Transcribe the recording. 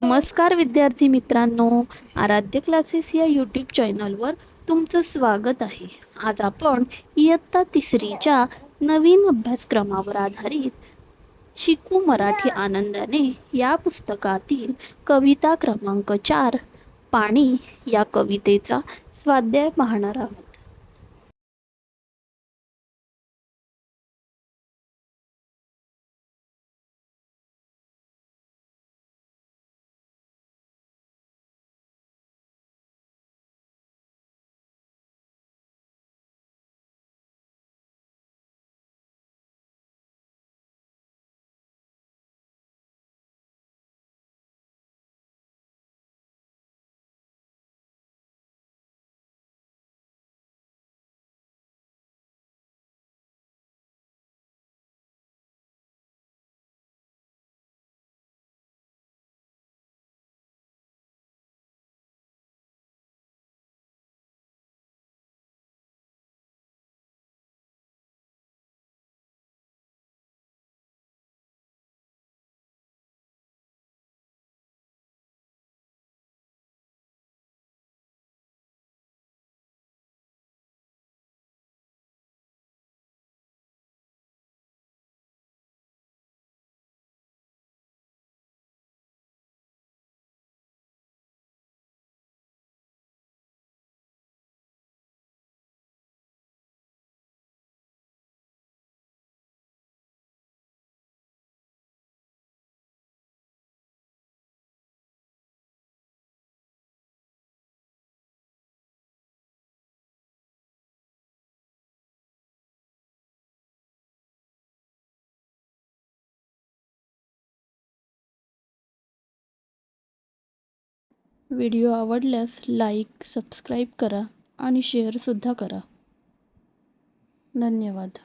नमस्कार विद्यार्थी मित्रांनो, आराध्य क्लासेस या यूट्यूब चॅनलवर तुमचं स्वागत आहे. आज आपण इयत्ता तिसरीच्या नवीन अभ्यासक्रमावर आधारित शिकू मराठी आनंदाने या पुस्तकातील कविता क्रमांक 4 पाणी या कवितेचा स्वाध्याय पाहणार आहोत. व्हिडिओ आवडल्यास लाईक, सबस्क्राईब करा आणि शेअरसुद्धा करा. धन्यवाद.